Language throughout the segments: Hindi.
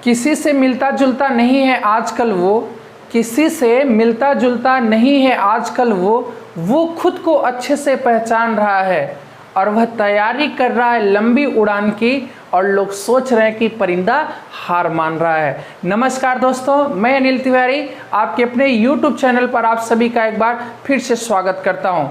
किसी से मिलता जुलता नहीं है आजकल वो, किसी से मिलता जुलता नहीं है आजकल वो खुद को अच्छे से पहचान रहा है और वह तैयारी कर रहा है लंबी उड़ान की और लोग सोच रहे हैं कि परिंदा हार मान रहा है। नमस्कार दोस्तों, मैं अनिल तिवारी आपके अपने YouTube चैनल पर आप सभी का एक बार फिर से स्वागत करता हूं।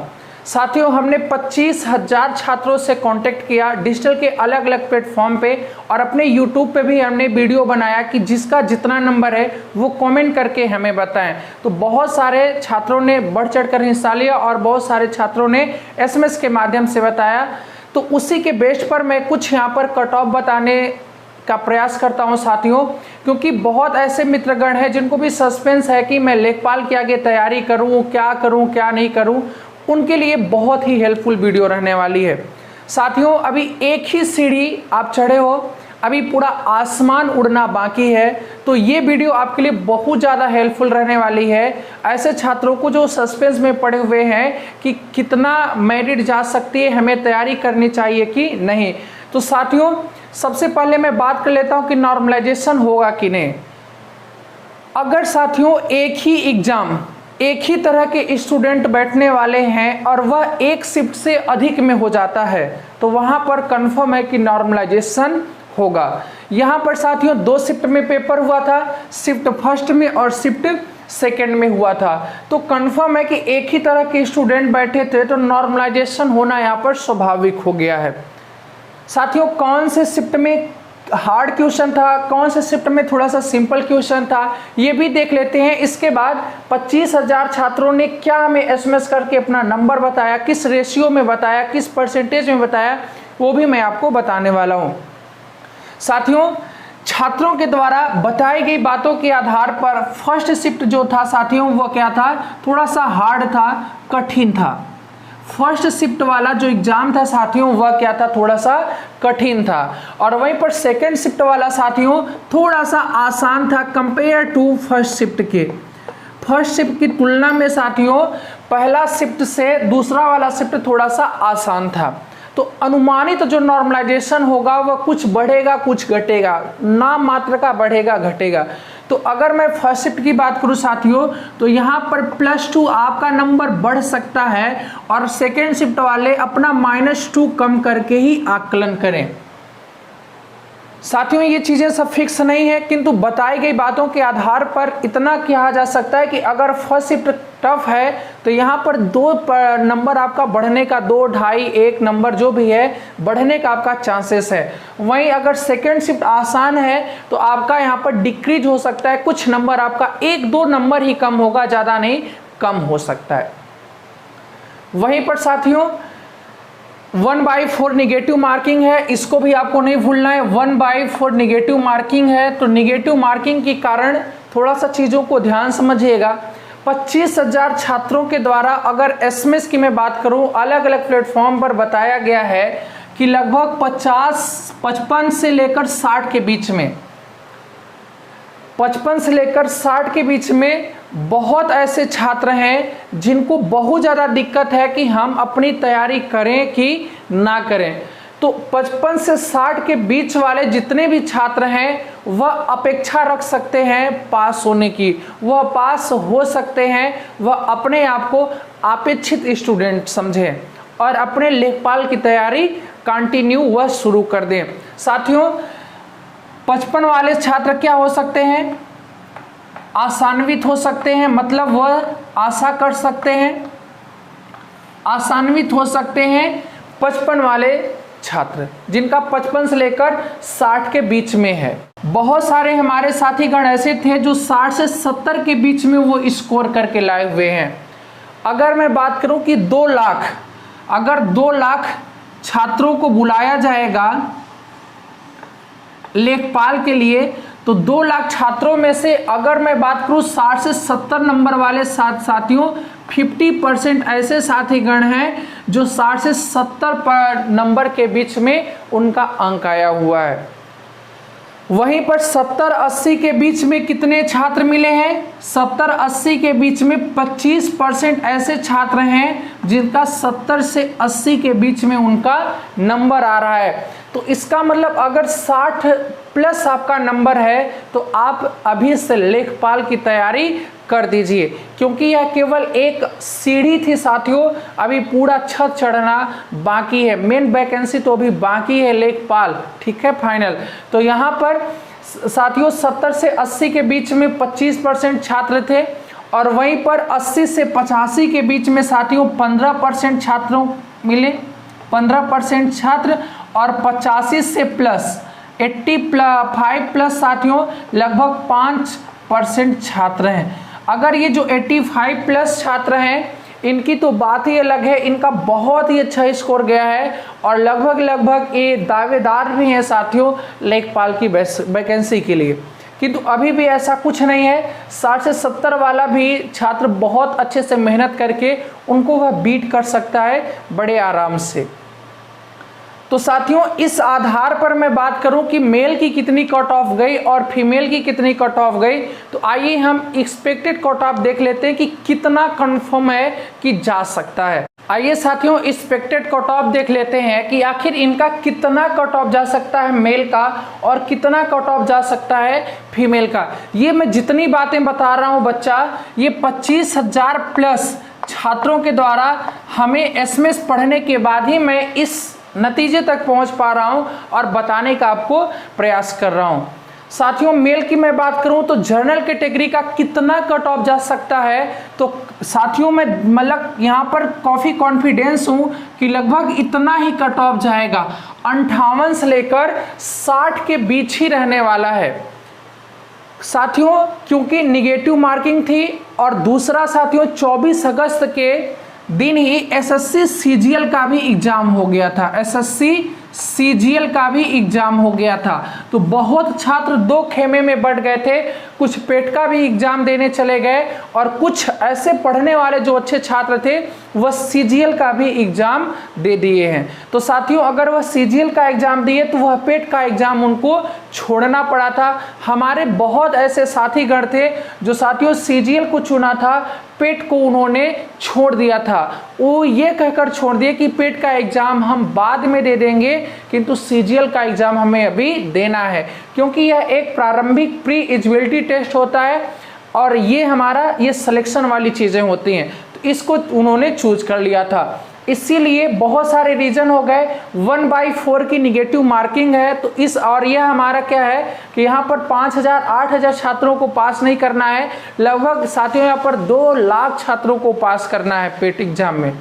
साथियों, हमने 25,000 छात्रों से कांटेक्ट किया डिजिटल के अलग अलग प्लेटफॉर्म पे और अपने YouTube पे भी हमने वीडियो बनाया कि जिसका जितना नंबर है वो कमेंट करके हमें बताएं। तो बहुत सारे छात्रों ने बढ़ चढ़कर हिस्सा लिया और बहुत सारे छात्रों ने SMS के माध्यम से बताया। तो उसी के बेस पर मैं कुछ यहाँ पर कट ऑफ बताने का प्रयास करता हूं साथियों, क्योंकि बहुत ऐसे मित्रगण हैं जिनको भी सस्पेंस है कि मैं लेखपाल के आगे तैयारी करूं क्या नहीं करूं। उनके लिए बहुत ही हेल्पफुल वीडियो रहने वाली है साथियों। अभी एक ही सीढ़ी आप चढ़े हो, अभी पूरा आसमान उड़ना बाकी है। तो ये वीडियो आपके लिए बहुत ज़्यादा हेल्पफुल रहने वाली है ऐसे छात्रों को जो सस्पेंस में पड़े हुए हैं कि कितना मेरिट जा सकती है, हमें तैयारी करनी चाहिए कि नहीं। तो साथियों, सबसे पहले मैं बात कर लेता हूँ कि नॉर्मलाइजेशन होगा कि नहीं। अगर साथियों एक ही एग्जाम एक ही तरह के स्टूडेंट बैठने वाले हैं और वह एक शिफ्ट से अधिक में हो जाता है तो वहां पर कंफर्म है कि नॉर्मलाइजेशन होगा। यहां पर साथियों 2 शिफ्ट में पेपर हुआ था, शिफ्ट फर्स्ट में और शिफ्ट सेकेंड में हुआ था। तो कंफर्म है कि एक ही तरह के स्टूडेंट बैठे थे तो नॉर्मलाइजेशन होना यहाँ पर स्वाभाविक हो गया है। साथियों, कौन से शिफ्ट में हार्ड क्वेश्चन था, कौन से शिफ्ट में थोड़ा सा सिंपल क्वेश्चन था, ये भी देख लेते हैं। इसके बाद 25,000 छात्रों ने क्या हमें SMS करके अपना नंबर बताया, किस रेशियो में बताया, किस परसेंटेज में बताया, वो भी मैं आपको बताने वाला हूं। साथियों, छात्रों के द्वारा बताई गई बातों के आधार पर फर्स्ट शिफ्ट जो था साथियों वो क्या था, थोड़ा सा हार्ड था, कठिन था। फर्स्ट शिफ्ट वाला जो एग्जाम था साथियों वह क्या था, थोड़ा सा कठिन था। और वहीं पर सेकंड शिफ्ट वाला साथियों थोड़ा सा आसान था कंपेयर टू फर्स्ट शिफ्ट के। फर्स्ट शिफ्ट की तुलना में साथियों पहला शिफ्ट से दूसरा वाला शिफ्ट थोड़ा सा आसान था। तो अनुमानित जो नॉर्मलाइजेशन होगा वह कुछ बढ़ेगा कुछ घटेगा, नाम मात्र का बढ़ेगा घटेगा। तो अगर मैं फर्स्ट शिफ्ट की बात करूं साथियों तो यहाँ पर +2 आपका नंबर बढ़ सकता है और सेकेंड शिफ्ट वाले अपना -2 कम करके ही आकलन करें। साथियों, ये चीज़ें सब फिक्स नहीं है, किंतु बताई गई बातों के आधार पर इतना कहा जा सकता है कि अगर फर्स्ट शिफ्ट टफ है तो यहाँ पर 2 नंबर आपका बढ़ने का, 2, 2.5, 1 नंबर जो भी है बढ़ने का आपका चांसेस है। वहीं अगर सेकेंड शिफ्ट आसान है तो आपका यहाँ पर डिक्रीज हो सकता है, कुछ नंबर आपका 1-2 नंबर ही कम होगा, ज़्यादा नहीं, कम हो सकता है। वहीं पर साथियों 1/4 निगेटिव मार्किंग है, इसको भी आपको नहीं भूलना है। 1/4 निगेटिव मार्किंग है तो निगेटिव मार्किंग के कारण थोड़ा सा चीज़ों को ध्यान समझिएगा। 25,000 छात्रों के द्वारा अगर SMS की मैं बात करूं अलग अलग प्लेटफॉर्म पर बताया गया है कि लगभग 55 से लेकर 60 के बीच में, 55 से लेकर 60 के बीच में बहुत ऐसे छात्र हैं जिनको बहुत ज़्यादा दिक्कत है कि हम अपनी तैयारी करें कि ना करें। तो 55 से 60 के बीच वाले जितने भी छात्र हैं वह अपेक्षा रख सकते हैं पास होने की, वह पास हो सकते हैं, वह अपने आप को अपेक्षित स्टूडेंट समझें और अपने लेखपाल की तैयारी कंटिन्यू वह शुरू कर दें। साथियों, 55 वाले छात्र क्या हो सकते हैं, आशान्वित हो सकते हैं, मतलब वह आशा कर सकते हैं, आशान्वित हो सकते हैं 55 वाले छात्र जिनका 55 से लेकर 60 के बीच में है। बहुत सारे हमारे साथीगण ऐसे थे जो 60 से 70 के बीच में वो स्कोर करके लाए हुए हैं। अगर मैं बात करूं कि 2 लाख, अगर 2 लाख छात्रों को बुलाया जाएगा लेखपाल के लिए तो 2 लाख छात्रों में से अगर मैं बात करूं 60 से 70 नंबर वाले साथियों 50% ऐसे साथीगण हैं जो 60 से 70 नंबर के बीच में उनका अंक आया हुआ है। वहीं पर 70-80 के बीच में कितने छात्र मिले हैं, 70-80 के बीच में 25% ऐसे छात्र हैं जिनका 70 से 80 के बीच में उनका नंबर आ रहा है। तो इसका मतलब अगर 60 प्लस आपका नंबर है तो आप अभी से लेखपाल की तैयारी कर दीजिए, क्योंकि यह केवल एक सीढ़ी थी साथियों, अभी पूरा छत चढ़ना बाकी है। मेन वैकेंसी तो अभी बाकी है लेखपाल, ठीक है, फाइनल। तो यहाँ पर साथियों 70 से 80 के बीच में 25% छात्र थे, और वहीं पर 80 से 85 के बीच में साथियों 15% छात्रों मिले, 15% छात्र, और 85 से प्लस 85 प्लस साथियों लगभग 5% छात्र हैं। अगर ये जो 85 प्लस छात्र हैं इनकी तो बात ही अलग है, इनका बहुत ही अच्छा स्कोर गया है और लगभग ये दावेदार भी हैं साथियों लेखपाल की वैकेंसी के लिए। किंतु अभी भी ऐसा कुछ नहीं है, 60 से 70 वाला भी छात्र बहुत अच्छे से मेहनत करके उनको वह बीट कर सकता है बड़े आराम से। तो साथियों इस आधार पर मैं बात करूं कि मेल की कितनी कट ऑफ गई और फीमेल की कितनी कट ऑफ गई, तो आइए हम एक्सपेक्टेड कट ऑफ देख लेते हैं कि कितना कंफर्म है कि जा सकता है। आइए साथियों एक्सपेक्टेड कट ऑफ देख लेते हैं कि आखिर इनका कितना कट ऑफ जा सकता है मेल का और कितना कट ऑफ जा सकता है फीमेल का। ये मैं जितनी बातें बता रहा हूं बच्चा, ये 25,000 प्लस छात्रों के द्वारा हमें एसएमएस पढ़ने के बाद ही मैं इस नतीजे तक पहुंच पा रहा हूं और बताने का आपको प्रयास कर रहा हूं। साथियों मेल की मैं बात करूं तो जनरल कैटेगरी का कितना कट ऑफ जा सकता है, तो साथियों मैं मतलब यहां पर काफी कॉन्फिडेंस हूं कि लगभग इतना ही कट ऑफ जाएगा, 58 से लेकर 60 के बीच ही रहने वाला है साथियों, क्योंकि निगेटिव मार्किंग थी। और दूसरा साथियों 24 अगस्त के दिन ही एसएससी सीजीएल का भी एग्जाम हो गया था, एसएससी सीजीएल का भी एग्जाम हो गया था। तो बहुत छात्र दो खेमे में बढ़ गए थे, कुछ पेट का भी एग्जाम देने चले गए और कुछ ऐसे पढ़ने वाले जो अच्छे छात्र थे वह सीजीएल का भी एग्जाम दे दिए हैं। तो साथियों अगर वह सीजीएल का एग्जाम दिए तो वह पेट का एग्जाम उनको छोड़ना पड़ा था। हमारे बहुत ऐसे साथीगण थे जो साथियों सीजीएल को चुना था, पेट को उन्होंने छोड़ दिया था। वो ये कहकर छोड़ दिए कि पेट का एग्जाम हम बाद में दे देंगे, किंतु सीजीएल का एग्जाम हमें अभी देना है, क्योंकि यह एक प्रारंभिक प्री एलिजिबिलिटी टेस्ट होता है और ये हमारा ये सिलेक्शन वाली चीजें होती हैं। तो इसको उन्होंने चूज कर लिया था, इसीलिए बहुत सारे रीजन हो गए। 1/4 की निगेटिव मार्किंग है, तो इस और यह हमारा क्या है कि यहाँ पर 5,000 8,000 छात्रों को पास नहीं करना है, लगभग साथियों यहाँ पर 2 लाख छात्रों को पास करना है पेट एग्जाम में।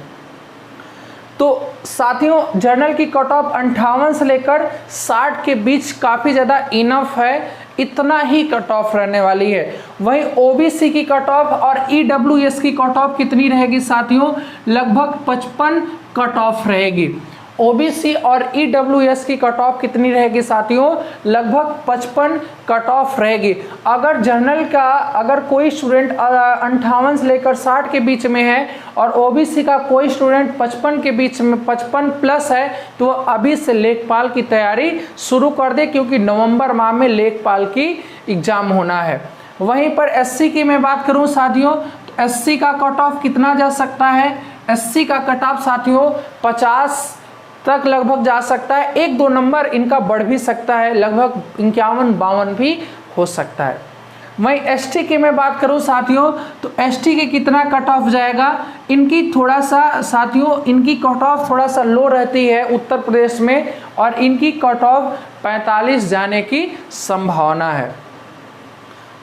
तो साथियों जर्नल की कट ऑफ 58 से लेकर 60 के बीच काफ़ी ज़्यादा इनफ है, इतना ही कट ऑफ रहने वाली है। वहीं ओबीसी की कट ऑफ और ईडब्ल्यूएस की कट ऑफ कितनी रहेगी साथियों, लगभग 55 कट ऑफ रहेगी। ओबीसी और ईडब्ल्यूएस की कट ऑफ कितनी रहेगी साथियों, लगभग 55 कट ऑफ रहेगी। अगर जनरल का अगर कोई स्टूडेंट 58 से लेकर 60 के बीच में है और ओबीसी का कोई स्टूडेंट 55 के बीच में 55 प्लस है, तो अभी से लेखपाल की तैयारी शुरू कर दे, क्योंकि नवंबर माह में लेखपाल की एग्जाम होना है। वहीं पर एससी की मैं बात करूं साथियों, तो एससी का कट ऑफ कितना जा सकता है, एससी का कट ऑफ साथियों 50 तक लगभग जा सकता है, 1-2 नंबर इनका बढ़ भी सकता है, लगभग 51-52 भी हो सकता है। वहीं एसटी की मैं बात करूं साथियों, तो एसटी के कितना कट ऑफ जाएगा, इनकी थोड़ा सा साथियों इनकी कट ऑफ थोड़ा सा लो रहती है उत्तर प्रदेश में, और इनकी कट ऑफ 45 जाने की संभावना है।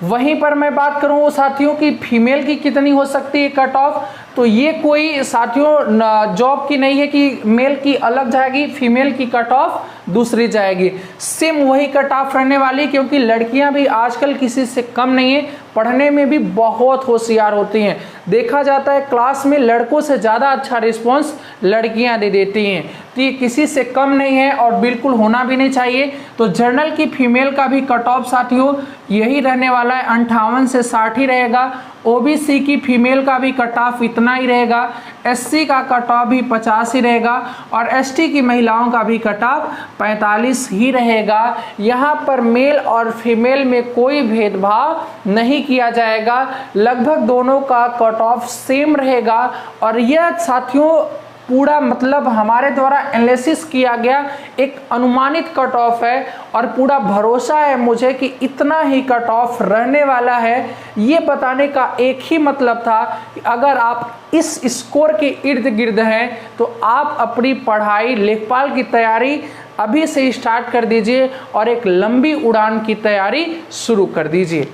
वहीं पर मैं बात करूं साथियों की फीमेल की कितनी हो सकती है कट ऑफ, तो ये कोई साथियों जॉब की नहीं है कि मेल की अलग जाएगी, फीमेल की कट ऑफ दूसरी जाएगी, सेम वही कट ऑफ रहने वाली, क्योंकि लड़कियां भी आजकल किसी से कम नहीं है, पढ़ने में भी बहुत होशियार होती हैं। देखा जाता है क्लास में लड़कों से ज़्यादा अच्छा रिस्पॉन्स लड़कियां दे देती हैं। तो ये किसी से कम नहीं है और बिल्कुल होना भी नहीं चाहिए। तो जनरल की फीमेल का भी कट ऑफ साथियों यही रहने वाला है, 58 से 60 ही रहेगा। ओबीसी की फीमेल का भी कट ऑफ इतना ही रहेगा, एससी का कट ऑफ भी 50 ही रहेगा और एसटी की महिलाओं का भी कट ऑफ 45 ही रहेगा। यहाँ पर मेल और फीमेल में कोई भेदभाव नहीं किया जाएगा, लगभग दोनों का कट ऑफ सेम रहेगा। और यह साथियों पूरा मतलब हमारे द्वारा एनालिसिस किया गया एक अनुमानित कट ऑफ है और पूरा भरोसा है मुझे कि इतना ही कट ऑफ रहने वाला है। ये बताने का एक ही मतलब था कि अगर आप इस स्कोर के इर्द गिर्द हैं तो आप अपनी पढ़ाई लेखपाल की तैयारी अभी से स्टार्ट कर दीजिए और एक लंबी उड़ान की तैयारी शुरू कर दीजिए।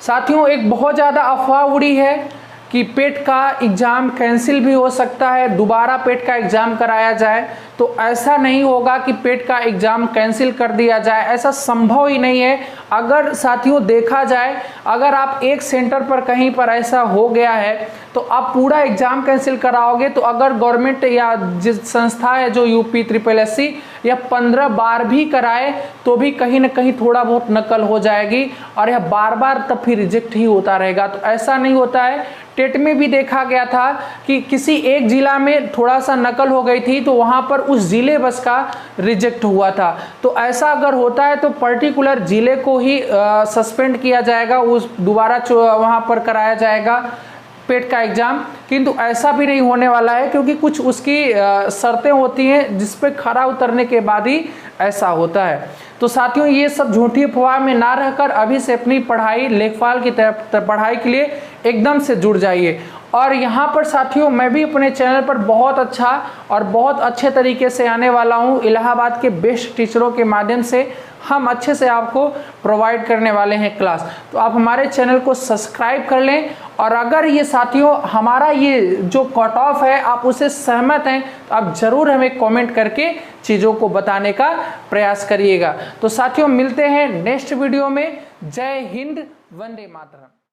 साथियों एक बहुत ज़्यादा अफवाह उड़ी है कि पेट का एग्ज़ाम कैंसिल भी हो सकता है, दोबारा पेट का एग्ज़ाम कराया जाए। तो ऐसा नहीं होगा कि पेट का एग्ज़ाम कैंसिल कर दिया जाए, ऐसा संभव ही नहीं है। अगर साथियों देखा जाए, अगर आप एक सेंटर पर कहीं पर ऐसा हो गया है तो आप पूरा एग्ज़ाम कैंसिल कराओगे तो अगर गवर्नमेंट या जिस संस्था है जो यूपी SSSC या 15 बार भी कराए तो भी कहीं ना कहीं थोड़ा बहुत नकल हो जाएगी और यह बार बार तब फिर रिजेक्ट ही होता रहेगा। तो ऐसा नहीं होता है। टेट में भी देखा गया था कि किसी एक जिला में थोड़ा सा नकल हो गई थी तो वहाँ पर उस जिले बस का रिजेक्ट हुआ था। तो ऐसा अगर होता है तो पर्टिकुलर जिले को ही सस्पेंड किया जाएगा, उस दोबारा वहाँ पर कराया जाएगा पेट का एग्ज़ाम। किंतु ऐसा भी नहीं होने वाला है क्योंकि कुछ उसकी शर्तें होती हैं जिस पे खरा उतरने के बाद ही ऐसा होता है। तो साथियों ये सब झूठी अफवाह में ना रहकर अभी से अपनी पढ़ाई लेखपाल की पढ़ाई के लिए एकदम से जुड़ जाइए। और यहाँ पर साथियों मैं भी अपने चैनल पर बहुत अच्छा और बहुत अच्छे तरीके से आने वाला हूँ। इलाहाबाद के बेस्ट टीचरों के माध्यम से हम अच्छे से आपको प्रोवाइड करने वाले हैं क्लास। तो आप हमारे चैनल को सब्सक्राइब कर लें और अगर ये साथियों हमारा ये जो कट ऑफ है आप उसे सहमत हैं तो आप ज़रूर हमें कमेंट करके चीज़ों को बताने का प्रयास करिएगा। तो साथियों मिलते हैं नेक्स्ट वीडियो में। जय हिंद, वंदे मातरम।